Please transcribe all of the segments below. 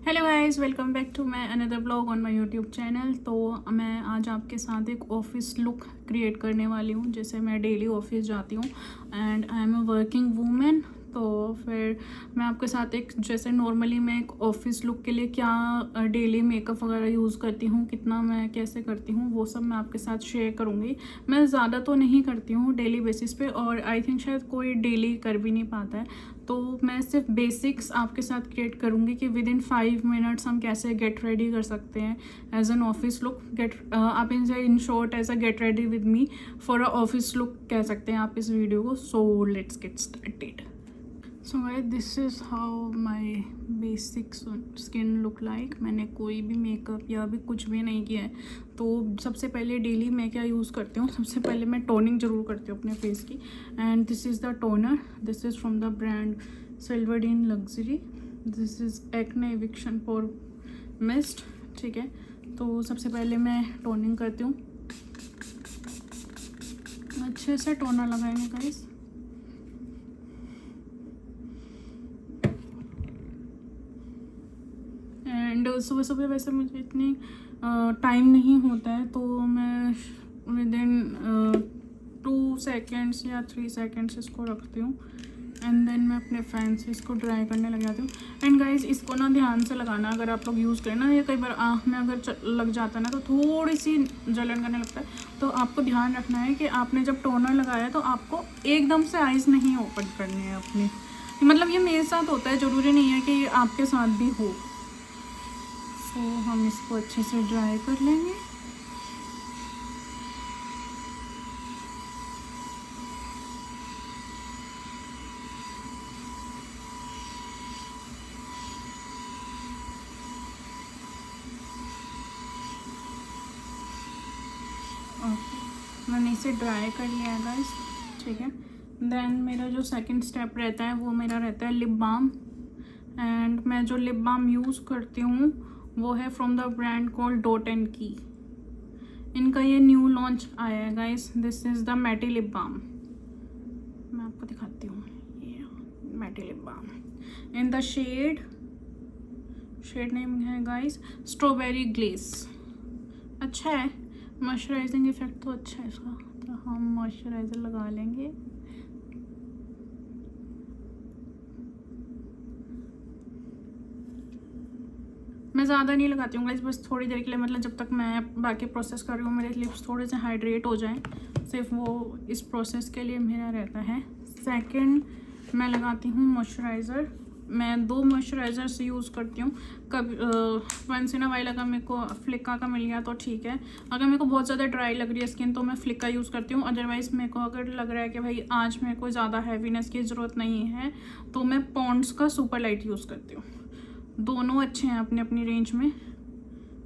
Hello guys, welcome back to my another blog on my YouTube channel. तो मैं आज आपके साथ एक ऑफिस लुक क्रिएट करने वाली हूँ। जैसे मैं डेली ऑफिस जाती हूँ and I am a working women. तो फिर मैं आपके साथ एक जैसे नॉर्मली मैं एक ऑफिस लुक के लिए क्या डेली मेकअप वगैरह यूज़ करती हूँ, कितना मैं कैसे करती हूँ, वो सब मैं आपके साथ शेयर करूँगी। मैं ज़्यादा तो नहीं करती हूँ डेली बेसिस पे, और आई थिंक शायद कोई डेली कर भी नहीं पाता है। तो मैं सिर्फ बेसिक्स आपके साथ क्रिएट करूँगी कि विद इन 5 मिनट्स हम कैसे गेट रेडी कर सकते हैं एज एन ऑफिस लुक। आप in short as a get ready with me for a office look कह सकते हैं आप इस वीडियो को। So let's get started. So guys, this is how my basic skin look like. मैंने कोई भी मेकअप या भी कुछ भी नहीं किया है। तो सबसे पहले डेली मैं क्या यूज़ करती हूँ, सबसे पहले मैं टोनिंग ज़रूर करती हूँ अपने फेस की। And this is the toner, this is from the brand सिल्वरडीन luxury. This is acne eviction for mist. ठीक है, तो सबसे पहले मैं टोनिंग करती हूँ। अच्छे से टोनर लगाएंगे गाइस। एंड सुबह सुबह वैसे मुझे इतनी टाइम नहीं होता है, तो मैं विद इन 2 सेकेंड्स या 3 सेकेंड्स इसको रखती हूँ एंड देन मैं अपने फैन से इसको ड्राई करने लग जाती हूँ। एंड गाइज, इसको ना ध्यान से लगाना। अगर आप लोग यूज़ करें ना, या कई बार आँख में अगर लग जाता है ना, तो थोड़ी सी जलन करने लगता है। तो आपको ध्यान रखना है कि आपने जब टोनर लगाया तो आपको एकदम से आइज़ नहीं ओपन करनी है अपनी। मतलब ये मेरे साथ होता है, ज़रूरी नहीं है कि ये आपके साथ भी हो। तो हम इसको अच्छे से ड्राई कर लेंगे। ओके, मैंने इसे ड्राई कर लिया है गाइस। ठीक है, देन मेरा जो सेकंड स्टेप रहता है वो मेरा रहता है लिप बाम। एंड मैं जो लिप बाम यूज़ करती हूँ वो है from the brand called Dot and Key. इनका ये न्यू लॉन्च आया है guys. This is the matte lip balm. मैं आपको दिखाती हूँ, ये matte lip balm in the shade name है गाइस स्ट्रॉबेरी ग्लेस। अच्छा है, मॉइस्चराइजिंग इफेक्ट तो अच्छा है इसका। तो हम मॉइस्चराइज़र लगा लेंगे। मैं ज़्यादा नहीं लगाती हूँ गाइस, बस थोड़ी देर के लिए, मतलब जब तक मैं बाकी प्रोसेस कर रही हूँ मेरे लिप्स थोड़े से हाइड्रेट हो जाएं, सिर्फ वो इस प्रोसेस के लिए मेरा रहता है। सेकंड, मैं लगाती हूँ मॉइस्चराइज़र। मैं 2 मॉइस्चराइज़र्स यूज़ करती हूँ। कभी वंस इन अ वाइल अगर मेरे को फ्लिका का मिल गया तो ठीक है। अगर मेरे को बहुत ज़्यादा ड्राई लग रही है स्किन तो मैं फ्लिका यूज़ करती हूँ। अदरवाइज़ मेरे को अगर लग रहा है कि भाई आज मेरे को ज़्यादा हैवीनेस की ज़रूरत नहीं है तो मैं पॉन्ड्स का सुपर लाइट यूज़ करती हूँ। दोनों अच्छे हैं अपनी अपनी रेंज में।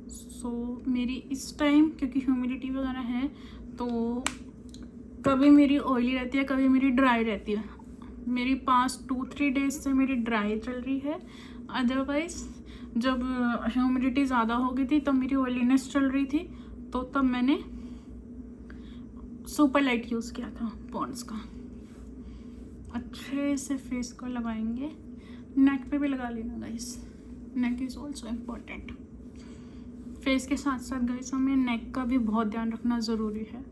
सो मेरी इस टाइम क्योंकि ह्यूमिडिटी वगैरह है तो कभी मेरी ऑयली रहती है, कभी मेरी ड्राई रहती है। मेरी पास्ट 2-3 डेज से मेरी ड्राई चल रही है। अदरवाइज जब ह्यूमिडिटी ज़्यादा हो गई थी तब मेरी ऑयलीनेस चल रही थी, तो तब मैंने सुपर लाइट यूज़ किया था पॉन्ड्स का। अच्छे से फेस को लगाएंगे, नेक पे भी लगा लेना guys. Neck is also important. Face के साथ साथ गाइस हमें नेक का भी बहुत ध्यान रखना ज़रूरी है।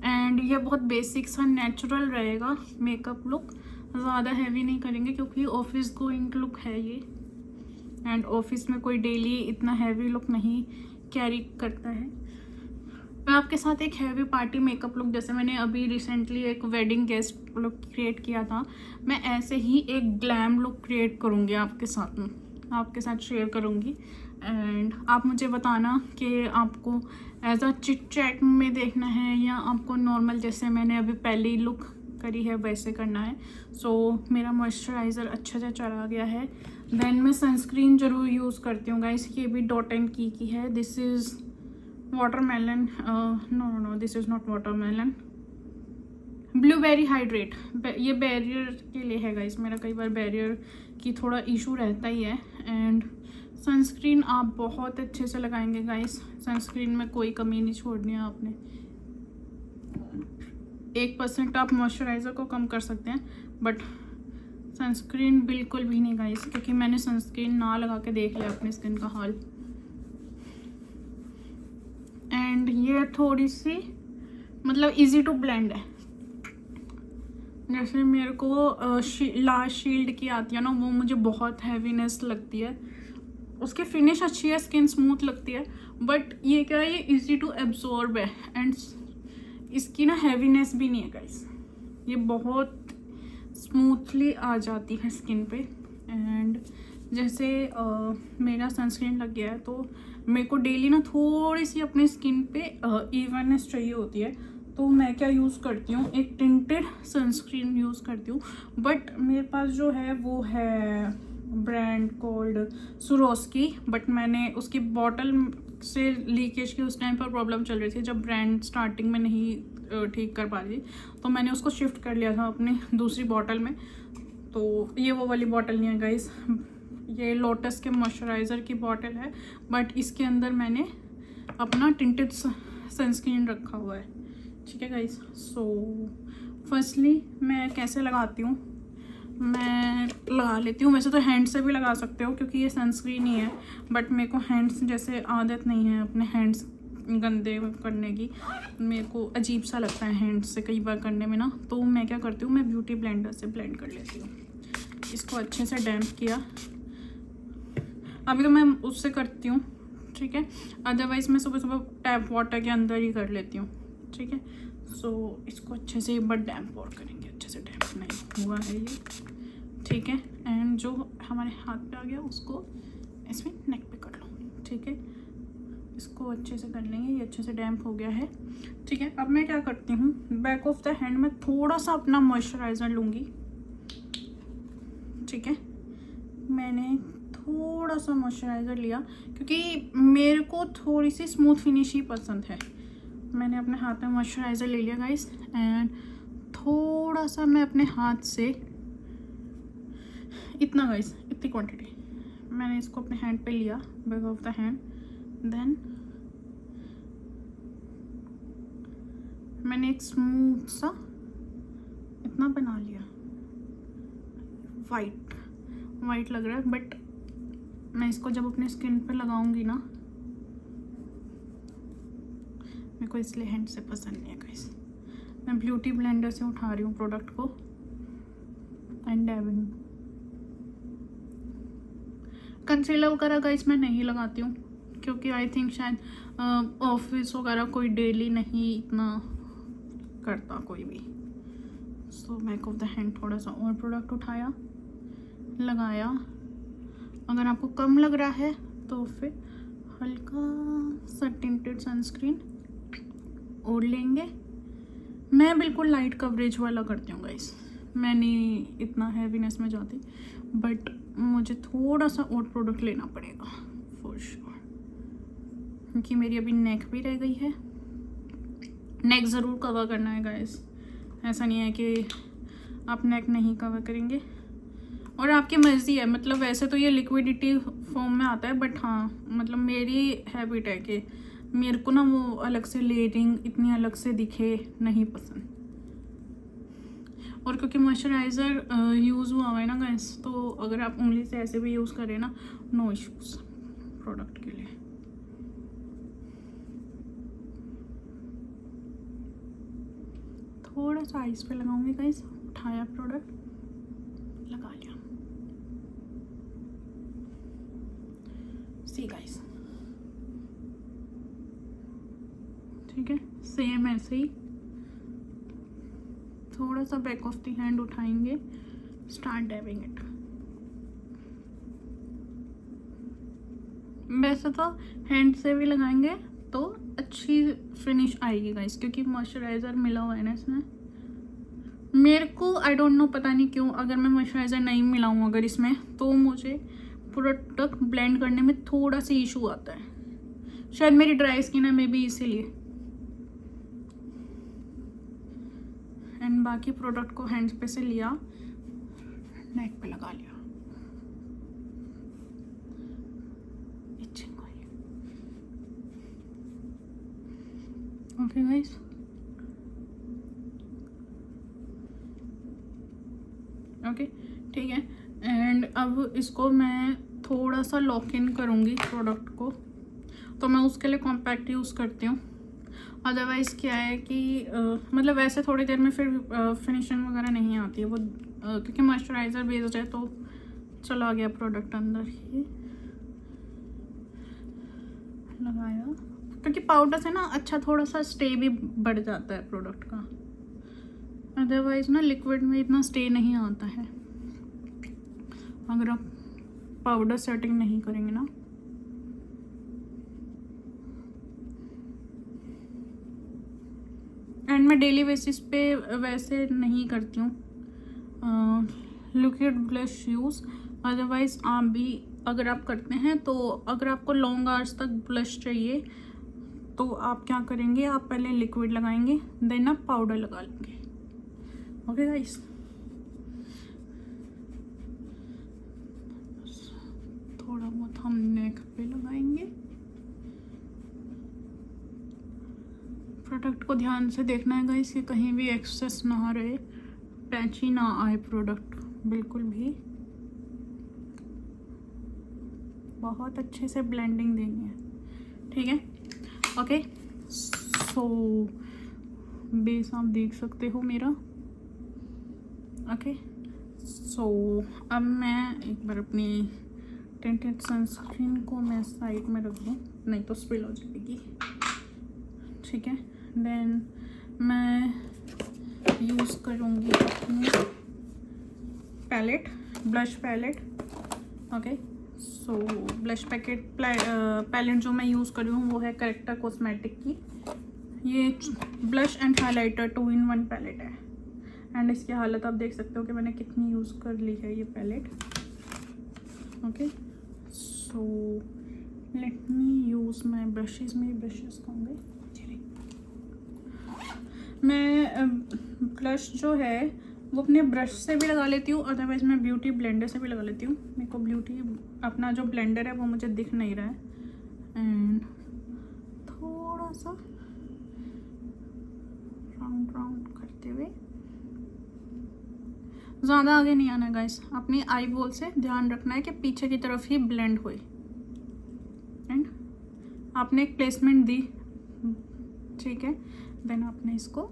एंड ये बहुत बेसिक सा नेचुरल रहेगा मेकअप लुक, ज़्यादा हैवी नहीं करेंगे क्योंकि ऑफिस गोइंग लुक है ये। एंड ऑफिस में कोई डेली इतना हैवी लुक नहीं कैरी करता है। मैं आपके साथ एक हैवी पार्टी मेकअप लुक, जैसे मैंने अभी रिसेंटली एक वेडिंग गेस्ट लुक क्रिएट किया था, मैं ऐसे ही एक ग्लैम लुक क्रिएट करूँगी आपके साथ शेयर करूँगी। एंड आप मुझे बताना कि आपको एज अ चिट चैट में देखना है या आपको नॉर्मल जैसे मैंने अभी पहली लुक करी है वैसे करना है। सो मेरा मॉइस्चराइज़र अच्छे से चला गया है। देन मैं सनस्क्रीन ज़रूर यूज़ करती हूँ गाइस। ये भी डॉट एंड की है। This is watermelon, no this is not watermelon, blueberry hydrate. ये बैरियर के लिए है गाइस, मेरा कई बार बैरियर की थोड़ा इशू रहता ही है। एंड सनस्क्रीन आप बहुत अच्छे से लगाएंगे गाइस, सनस्क्रीन में कोई कमी नहीं छोड़नी है आपने। 1% आप मॉइस्चराइज़र को कम कर सकते हैं, बट सनस्क्रीन बिल्कुल भी नहीं गाइस, क्योंकि मैंने सनस्क्रीन ना लगा के देख लिया अपनी स्किन का हाल। एंड ये थोड़ी सी मतलब इजी टू ब्लेंड है। जैसे मेरे को लास्ट शील्ड की आती है ना, वो मुझे बहुत हैवीनेस लगती है। उसकी फिनिश अच्छी है, स्किन स्मूथ लगती है, बट ये क्या है, ये इजी टू एब्जॉर्ब है एंड इसकी ना हैवीनेस भी नहीं है गाइस। ये बहुत स्मूथली आ जाती है स्किन पे। एंड जैसे मेरा सनस्क्रीन लग गया है तो मेरे को डेली ना थोड़ी सी अपनी स्किन पे इवननेस चाहिए होती है। तो मैं क्या यूज़ करती हूँ, एक टिंटेड सनस्क्रीन यूज़ करती हूँ। बट मेरे पास जो है वो है ब्रांड कॉल्ड सुरोस्की, बट मैंने उसकी बॉटल से लीकेज की उस टाइम पर प्रॉब्लम चल रही थी, जब ब्रांड स्टार्टिंग में नहीं ठीक कर पा रही थी, तो मैंने उसको शिफ्ट कर लिया था अपनी दूसरी बॉटल में। तो ये वो वाली बॉटल नहीं है गाइस, ये लोटस के मॉइस्चराइज़र की बॉटल है, बट इसके अंदर मैंने अपना टिंटेड सनस्क्रीन रखा हुआ है। ठीक है गाइस। सो फर्स्टली मैं कैसे लगाती हूँ, मैं लगा लेती हूँ। वैसे तो हैंड से भी लगा सकते हो क्योंकि ये सनस्क्रीन ही है, बट मेरे को हैंड्स जैसे आदत नहीं है अपने हैंड्स गंदे करने की। मेरे को अजीब सा लगता है हैंड्स से कई बार करने में ना, तो मैं क्या करती हूँ, मैं ब्यूटी ब्लेंडर से ब्लेंड कर लेती हूँ। इसको अच्छे से डैम्प किया। अभी तो मैं उससे करती हूँ, ठीक है, अदरवाइज़ मैं सुबह सुबह टैप वाटर के अंदर ही कर लेती हूँ। ठीक है। सो इसको अच्छे से एक बार डैम्प और करेंगे। अच्छे से डैम्प नहीं हुआ है ये, ठीक है। एंड जो हमारे हाथ पे आ गया उसको इसमें नेक पे कर लो। ठीक है, इसको अच्छे से कर लेंगे। ये अच्छे से डैम्प हो गया है। ठीक है, अब मैं क्या करती हूँ, बैक ऑफ द हैंड में थोड़ा सा अपना मॉइस्चराइज़र लूँगी। ठीक है, मैंने थोड़ा सा मॉइस्चराइज़र लिया क्योंकि मेरे को थोड़ी सी स्मूथ फिनिश ही पसंद है। मैंने अपने हाथ में मॉइस्चराइज़र ले लिया गाइस, एंड थोड़ा सा मैं अपने हाथ से, इतना गाइस, इतनी क्वांटिटी मैंने इसको अपने हैंड पे लिया, back of the hand. Then मैंने एक स्मूथ सा इतना बना लिया। वाइट लग रहा है, बट मैं इसको जब अपने स्किन पे लगाऊंगी ना, मेरे को इसलिए हैंड से पसंद नहीं है गाइस। मैं ब्यूटी ब्लेंडर से उठा रही हूँ प्रोडक्ट को एंड डैबिंग। कंसीलर वगैरह गाइस मैं नहीं लगाती हूँ क्योंकि आई थिंक शायद ऑफिस वगैरह कोई डेली नहीं इतना करता कोई भी। So back of the hand थोड़ा सा और प्रोडक्ट उठाया, लगाया। अगर आपको कम लग रहा है तो फिर हल्का सा टिंटेड सनस्क्रीन ओढ़ लेंगे। मैं बिल्कुल लाइट कवरेज वाला करती हूँ गाइस, मैं नहीं इतना हैवीनेस में जाती, बट मुझे थोड़ा सा और प्रोडक्ट लेना पड़ेगा फॉर श्योर, क्योंकि मेरी अभी नेक भी रह गई है। नेक ज़रूर कवर करना है गाइस, ऐसा नहीं है कि आप नेक नहीं कवर करेंगे, और आपकी मर्ज़ी है। मतलब वैसे तो ये लिक्विडिटी फॉर्म में आता है, बट हाँ मतलब मेरी हैबिट है कि मेरे को ना वो अलग से लेयरिंग इतनी अलग से दिखे नहीं पसंद। और क्योंकि मॉइस्चराइज़र यूज़ हुआ है ना गाइस, तो अगर आप उंगली से ऐसे भी यूज़ करें ना, नो इश्यूज़ प्रोडक्ट के लिए। थोड़ा सा आइस पे लगाऊंगी गाइस। उठाया प्रोडक्ट, लगा लिया। सी गाइस, ठीक है, सेम ऐसे ही थोड़ा सा बैक ऑफ द हैंड उठाएंगे, स्टार्ट डैबिंग इट। वैसे तो हैंड से भी लगाएंगे तो अच्छी फिनिश आएगी गाइस, क्योंकि मॉइस्चराइज़र मिला हुआ है ना इसमें। मेरे को आई डोंट नो, पता नहीं क्यों, अगर मैं मॉइस्चराइज़र नहीं मिलाऊँ अगर इसमें, तो मुझे प्रोडक्ट ब्लेंड करने में थोड़ा सा इशू आता है। शायद मेरी ड्राई स्किन है, मे बी इसीलिए। एंड बाकी प्रोडक्ट को हैंड्स पे से लिया, नेक पे लगा लिया। ओके गाइस, ओके ठीक है। एंड अब इसको मैं थोड़ा सा लॉक इन करूँगी प्रोडक्ट को, तो मैं उसके लिए कॉम्पैक्ट यूज़ करती हूँ। अदरवाइज़ क्या है कि मतलब वैसे थोड़ी देर में फिर फिनिशिंग वगैरह नहीं आती है वो, क्योंकि मॉइस्चराइज़र बेस्ड है तो चला गया प्रोडक्ट अंदर ही। लगाया, क्योंकि पाउडर से ना अच्छा थोड़ा सा स्टे भी बढ़ जाता है प्रोडक्ट का, अदरवाइज़ ना लिक्विड में इतना स्टे नहीं आता है अगर आप पाउडर सेटिंग नहीं करेंगे ना। एंड मैं डेली बेसिस पे वैसे नहीं करती हूँ लिक्विड ब्लश यूज़, अदरवाइज़ आप भी अगर आप करते हैं तो अगर आपको लॉन्ग आवर्स तक ब्लश चाहिए तो आप क्या करेंगे, आप पहले लिक्विड लगाएंगे देन आप पाउडर लगा लेंगे। ओके गाइस, थोड़ा बहुत हम नेक पे लगाएंगे। प्रोडक्ट को ध्यान से देखना है गाइस कि कहीं भी एक्सेस ना रहे, पैची ना आए प्रोडक्ट बिल्कुल भी। बहुत अच्छे से ब्लेंडिंग देनी है, ठीक है। ओके, सो बेस आप देख सकते हो मेरा। ओके, सो अब मैं एक बार अपनी टिंटेड सनस्क्रीन को मैं साइड में रख दूँ, नहीं तो स्पिल हो जाएगी, ठीक है। देन मैं यूज़ करूँगी अपनी पैलेट, ब्लश पैलेट। ओके, सो ब्लश पैलेट जो मैं यूज़ कर रही हूँ वो है करेक्टर कॉस्मेटिक की। ये blush and highlighter 2-in-1 palette है। एंड इसकी हालत आप देख सकते हो कि मैंने कितनी यूज़ कर ली है ये palette. Okay, so let me use my brushes. मेरी ब्रशेज़ कहूँगे मैं ब्लश जो है वो अपने ब्रश से भी लगा लेती हूँ, अदरवाइज़ मैं ब्यूटी ब्लेंडर से भी लगा लेती हूँ। मेरे को ब्यूटी अपना जो ब्लेंडर है वो मुझे दिख नहीं रहा है। एंड थोड़ा सा राउंड राउंड करते हुए, ज़्यादा आगे नहीं आना गाइस, अपनी आई बॉल से ध्यान रखना है कि पीछे की तरफ ही ब्लेंड होए। एंड आपने एक प्लेसमेंट दी, ठीक है, देन आपने इसको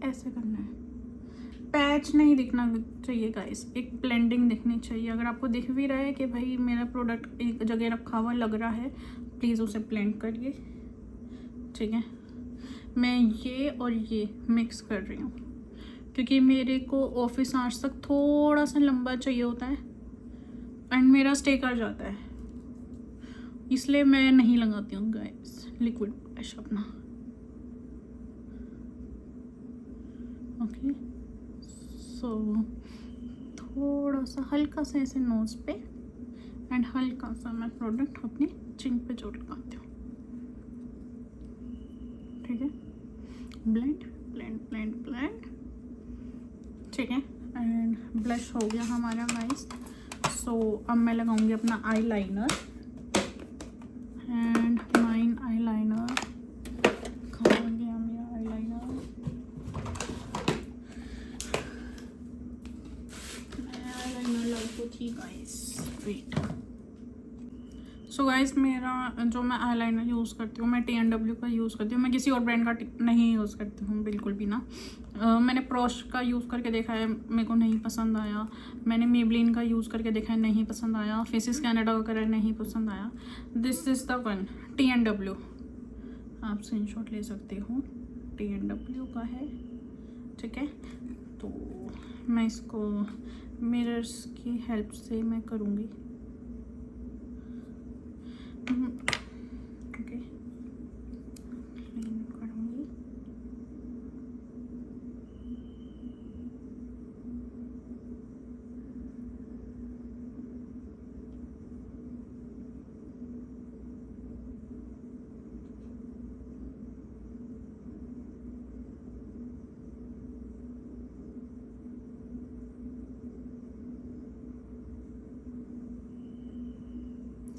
ऐसे करना है। पैच नहीं दिखना चाहिए गाइस, एक ब्लेंडिंग दिखनी चाहिए। अगर आपको दिख भी रहा है कि भाई मेरा प्रोडक्ट एक जगह रखा हुआ लग रहा है, प्लीज़ उसे ब्लेंड करिए, ठीक है। मैं ये और ये मिक्स कर रही हूँ क्योंकि मेरे को ऑफिस आवर्स तक थोड़ा सा लंबा चाहिए होता है एंड मेरा स्टे कर जाता है, इसलिए मैं नहीं लगाती हूँ गाइस लिक्विड ब्लश अपना। ओके, सो थोड़ा सा हल्का सा ऐसे नोज पे एंड हल्का सा मैं प्रोडक्ट अपनी चिन पे जोड़ लगाती हूँ, ठीक है। ब्लेंड ब्लेंड ब्लेंड ब्लेंड, ठीक है। एंड ब्लश हो गया हमारा गाइस। सो अब मैं लगाऊंगी अपना eye liner. And mine eye liner, कहाँ गया मेरा आई लाइनर? आई लाइनर लगो थी गाइस, वेट। सो गाइस मेरा जो मैं आई लाइनर यूज़ करती हूँ मैं T&W का यूज़ करती हूँ, मैं किसी और ब्रांड का नहीं यूज़ करती हूँ बिल्कुल भी ना। मैंने प्रॉश का यूज़ करके देखा है, मेरे को नहीं पसंद आया। मैंने मेबलिन का यूज़ करके देखा है, नहीं पसंद आया। फेसिस कैनेडा का कलर नहीं पसंद आया। This is the one, T&W। आप स्क्रीनशॉट ले सकते हो, T&W का है, ठीक है। तो मैं इसको मिरर्स की हेल्प से मैं करूँगी। ओके, क्लीन करूँगी।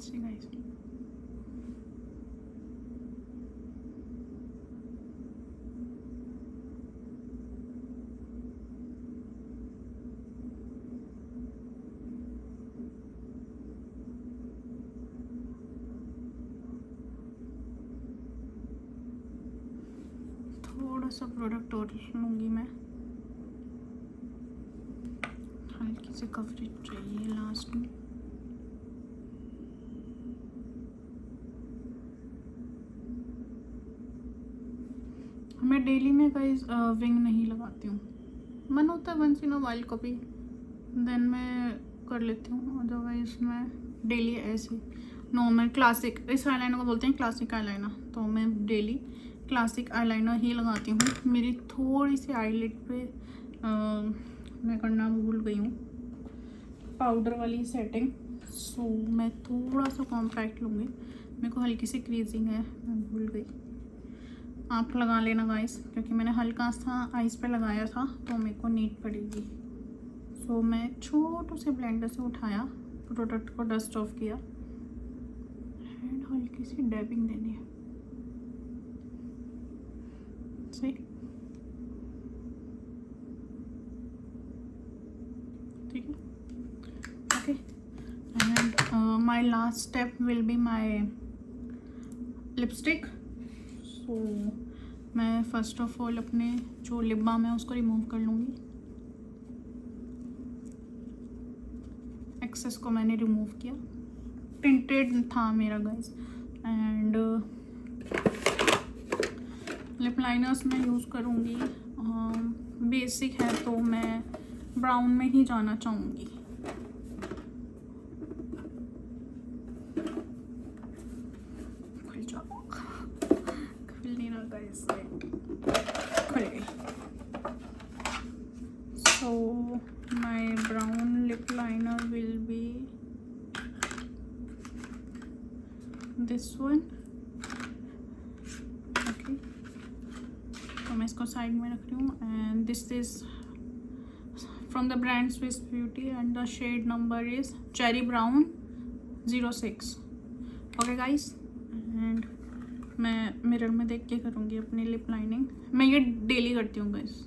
See guys. सा प्रोडक्ट और लूँगी मैं, हल्की सी कवरेज चाहिए लास्ट में। मैं डेली में गाइस विंग नहीं लगाती हूँ, मन होता है once in a while copy देन मैं कर लेती हूँ, अदरवाइज मैं डेली ऐसे नॉर्मल क्लासिक, इस आईलाइनर को बोलते हैं क्लासिक आईलाइनर, तो मैं डेली क्लासिक आईलाइनर ही लगाती हूँ। मेरी थोड़ी सी आईलिड पे मैं करना भूल गई हूँ पाउडर वाली सेटिंग, सो मैं थोड़ा सा कॉम्पैक्ट लूँगी, मेरे को हल्की सी क्रीजिंग है, मैं भूल गई। आप लगा लेना गाइस, क्योंकि मैंने हल्का सा आइस पे लगाया था तो मेरे को नीट पड़ेगी। सो मैं छोटे से ब्लेंडर से उठाया, प्रोडक्ट को डस्ट ऑफ किया एंड हल्की सी डैबिंग देनी है, सही। ठीक है, okay. And my last step will be my lipstick. So मैं फर्स्ट ऑफ ऑल अपने जो लिप बाम है उसको रिमूव कर लूँगी। एक्सेस को मैंने रिमूव किया, टिंटेड था मेरा गाइस। एंड लिप लाइनर्स मैं यूज़ करूँगी, बेसिक है तो मैं ब्राउन में ही जाना चाहूँगी। खुल जाओ, खुल नहीं रहा गाइस, खुल गई। So my brown lip liner will be this one, okay. तो मैं इसको साइड में रख रही हूँ and this is from the brand Swiss Beauty and the shade number is cherry brown 06। Okay guys, and मैं मिरर में देख के करूँगी अपनी लिप लाइनिंग। मैं ये डेली करती हूँ गाइस।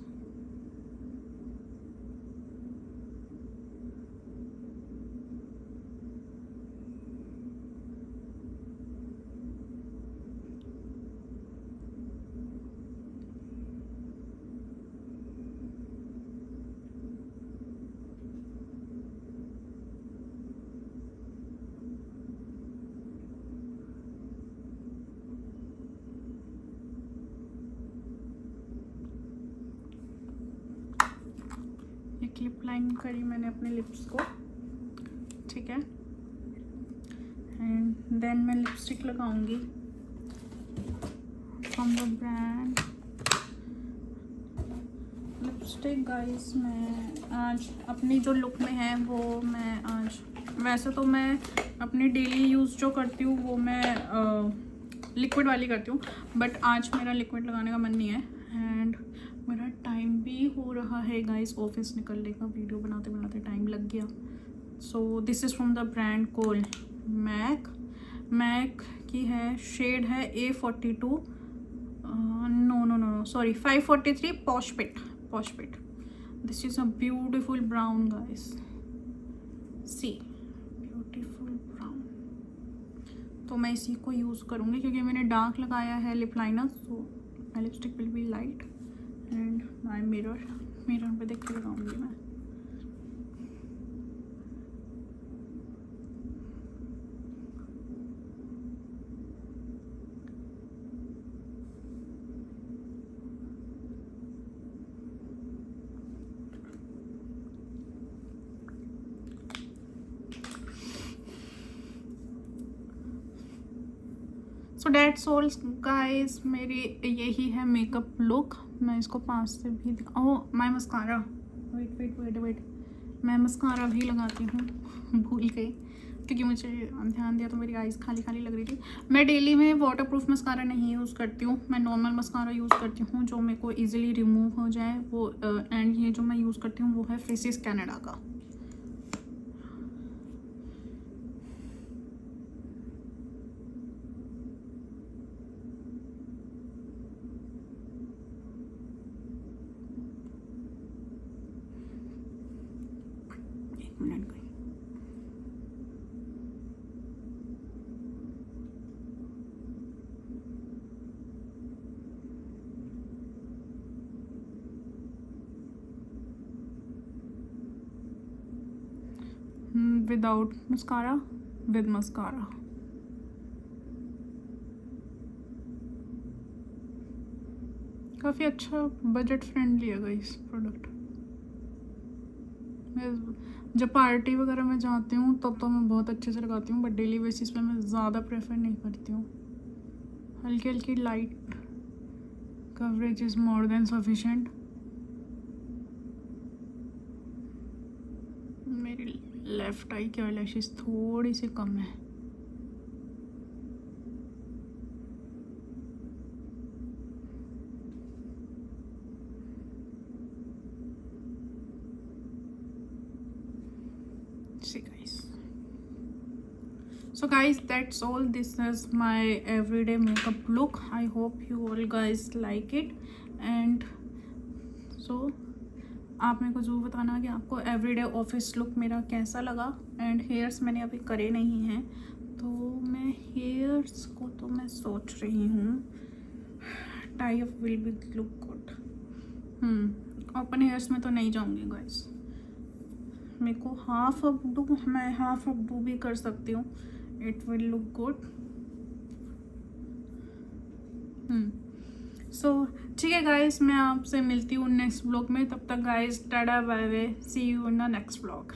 लिप लाइन करी मैंने अपने लिप्स को, ठीक है। एंड देन मैं लिपस्टिक लगाऊंगी from the brand. Lipstick guys मैं आज अपनी जो लुक में है वो मैं आज, वैसे तो मैं अपनी डेली यूज़ जो करती हूँ वो मैं लिक्विड वाली करती हूँ, बट आज मेरा लिक्विड लगाने का मन नहीं है एंड मेरा टाइम भी हो रहा है गाइस ऑफिस निकलने का, वीडियो बनाते बनाते टाइम लग गया। So this is from the brand called MAC की है, शेड है A42, no sorry 543 posh pit. This is a beautiful brown guys, see beautiful brown. तो मैं इसी को यूज़ करूँगी क्योंकि मैंने डार्क लगाया है lip liner, so my lipstick will be light and my mirror पे देख के लगाऊंगी मैं। सो डेट्स ऑल गाइस, मेरी यही है मेकअप लुक। मैं इसको पास से भी ओह माय मस्कारा, वेट मैं मस्कारा भी लगाती हूँ, भूल गई क्योंकि मुझे ध्यान दिया तो मेरी आइज़ खाली लग रही थी। मैं डेली में वाटरप्रूफ मस्कारा नहीं यूज़ करती हूँ, मैं नॉर्मल मस्कारा यूज़ करती हूँ जो मेरे को ईजिली रिमूव हो जाए वो। एंड ये जो मैं यूज़ करती हूँ वो है फेसिस कैनेडा का। मिनट गई। Without mascara, with mascara. काफ़ी अच्छा बजट फ्रेंडली है गाइस प्रोडक्ट। मैं जब पार्टी वगैरह में जाती हूँ तब तो मैं बहुत अच्छे से लगाती हूँ, बट डेली बेसिस पे मैं ज़्यादा प्रेफर नहीं करती हूँ। हल्की हल्की light coverage is more than sufficient. मेरी लेफ्ट आई की आईलैशेस थोड़ी सी कम है। See guys, so guys, that's all. This is my everyday makeup look. I hope you all guys like it. And so आप मेरे को ज़रूर बताना कि आपको एवरीडे ऑफिस लुक मेरा कैसा लगा। एंड हेयर्स मैंने अभी करे नहीं हैं, तो मैं हेयर्स को तो मैं सोच रही हूँ tie up will be look good. Open hairs में तो नहीं जाऊँगी गाइस। मेरे को मैं हाफ अप डू भी कर सकती हूँ, इट विल लुक गुड। सो ठीक है गाइस, मैं आपसे मिलती हूँ नेक्स्ट ब्लॉग में। तब तक guys tata bye bye, see you in the next blog.